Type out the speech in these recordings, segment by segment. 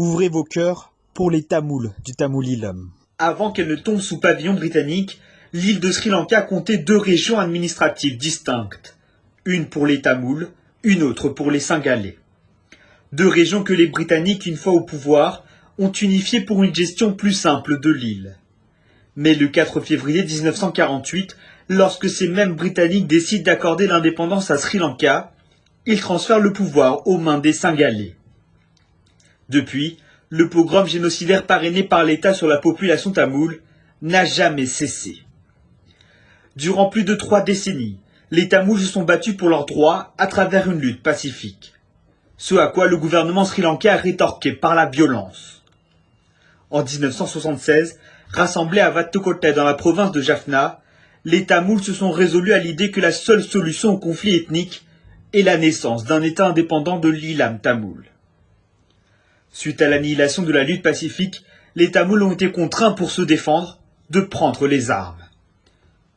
Ouvrez vos cœurs pour les Tamouls du Tamil Eelam. Avant qu'elle ne tombe sous pavillon britannique, l'île de Sri Lanka comptait deux régions administratives distinctes. Une pour les Tamouls, une autre pour les Singalais. Deux régions que les Britanniques, une fois au pouvoir, ont unifiées pour une gestion plus simple de l'île. Mais le 4 février 1948, lorsque ces mêmes Britanniques décident d'accorder l'indépendance à Sri Lanka, ils transfèrent le pouvoir aux mains des Singalais. Depuis, le pogrom génocidaire parrainé par l'État sur la population tamoule n'a jamais cessé. Durant plus de 3 décennies, les Tamouls se sont battus pour leurs droits à travers une lutte pacifique. Ce à quoi le gouvernement sri-lankais a rétorqué par la violence. En 1976, rassemblés à Vattokotte dans la province de Jaffna, les Tamouls se sont résolus à l'idée que la seule solution au conflit ethnique est la naissance d'un État indépendant de l'Elam tamoul. Suite à l'annihilation de la lutte pacifique, les Tamouls ont été contraints pour se défendre de prendre les armes.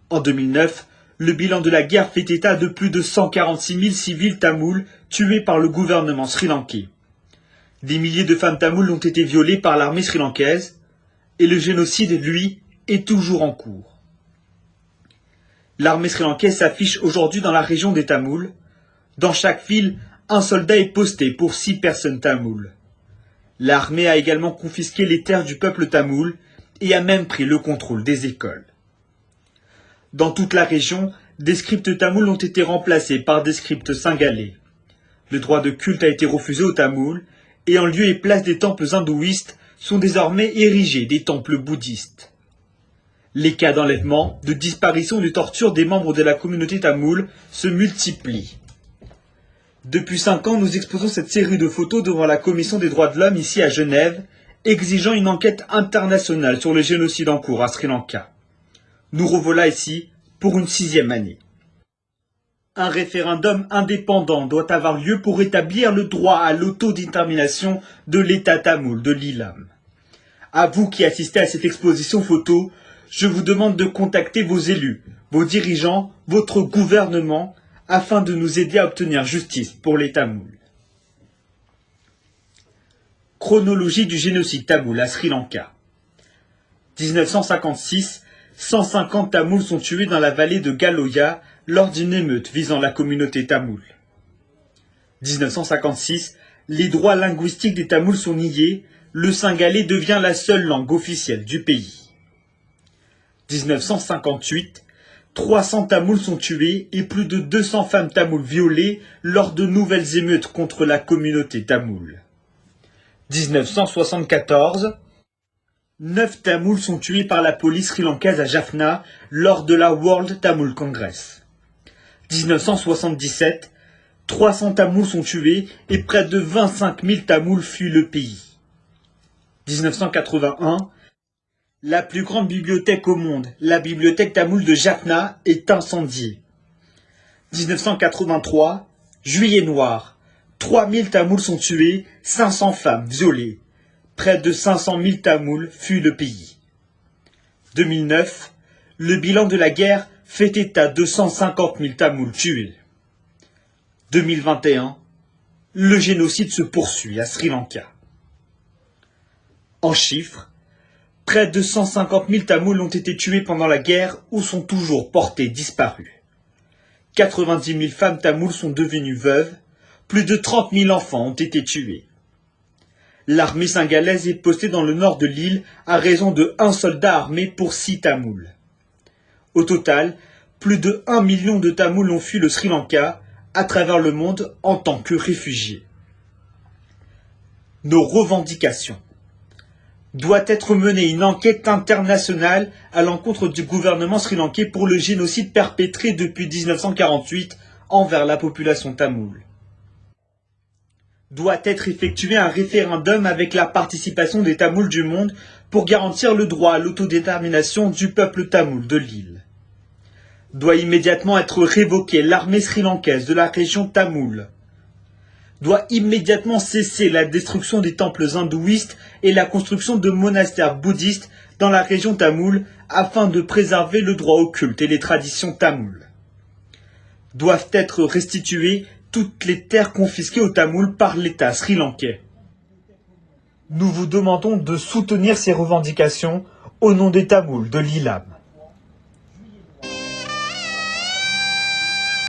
En 2009, le bilan de la guerre fait état de plus de 146 000 civils tamouls tués par le gouvernement sri-lankais. Des milliers de femmes tamoules ont été violées par l'armée sri-lankaise et le génocide, lui, est toujours en cours. L'armée sri-lankaise s'affiche aujourd'hui dans la région des Tamouls. Dans chaque ville, un soldat est posté pour 6 personnes tamoules. L'armée a également confisqué les terres du peuple tamoul et a même pris le contrôle des écoles. Dans toute la région, des scripts tamouls ont été remplacés par des scripts singalais. Le droit de culte a été refusé aux Tamouls et en lieu et place des temples hindouistes sont désormais érigés des temples bouddhistes. Les cas d'enlèvement, de disparition et de torture des membres de la communauté tamoule se multiplient. Depuis 5 ans, nous exposons cette série de photos devant la Commission des droits de l'homme ici à Genève, exigeant une enquête internationale sur le génocide en cours à Sri Lanka. Nous revoilà ici pour une 6e année. Un référendum indépendant doit avoir lieu pour établir le droit à l'autodétermination de l'État tamoul de l'Elam. À vous qui assistez à cette exposition photo, je vous demande de contacter vos élus, vos dirigeants, votre gouvernement, afin de nous aider à obtenir justice pour les Tamouls. Chronologie du génocide tamoul à Sri Lanka. 1956, 150 Tamouls sont tués dans la vallée de Galoya lors d'une émeute visant la communauté tamoule. 1956, les droits linguistiques des Tamouls sont niés, le singalais devient la seule langue officielle du pays. 1958, 300 Tamouls sont tués et plus de 200 femmes tamoules violées lors de nouvelles émeutes contre la communauté tamoule. 1974, 9 Tamouls sont tués par la police sri-lankaise à Jaffna lors de la World Tamil Congress. 1977, 300 Tamouls sont tués et près de 25 000 Tamouls fuient le pays. 1981, la plus grande bibliothèque au monde, la bibliothèque tamoule de Jaffna, est incendiée. 1983, Juillet noir, 3000 Tamouls sont tués, 500 femmes violées. Près de 500 000 Tamouls fuient le pays. 2009, le bilan de la guerre fait état de 150 000 Tamouls tués. 2021, le génocide se poursuit à Sri Lanka. En chiffres, près de 150 000 Tamouls ont été tués pendant la guerre ou sont toujours portés disparus. 90 000 femmes tamoules sont devenues veuves, plus de 30 000 enfants ont été tués. L'armée singalaise est postée dans le nord de l'île à raison de 1 soldat armé pour 6 Tamouls. Au total, plus de 1 million de Tamouls ont fui le Sri Lanka à travers le monde en tant que réfugiés. Nos revendications. Doit être menée une enquête internationale à l'encontre du gouvernement sri-lankais pour le génocide perpétré depuis 1948 envers la population tamoule. Doit être effectué un référendum avec la participation des Tamouls du monde pour garantir le droit à l'autodétermination du peuple tamoul de l'île. Doit immédiatement être révoquée l'armée sri-lankaise de la région tamoule. Doit immédiatement cesser la destruction des temples hindouistes et la construction de monastères bouddhistes dans la région tamoule afin de préserver le droit au culte et les traditions tamoules. Doivent être restituées toutes les terres confisquées aux Tamouls par l'État sri-lankais. Nous vous demandons de soutenir ces revendications au nom des Tamouls de l'Ilam.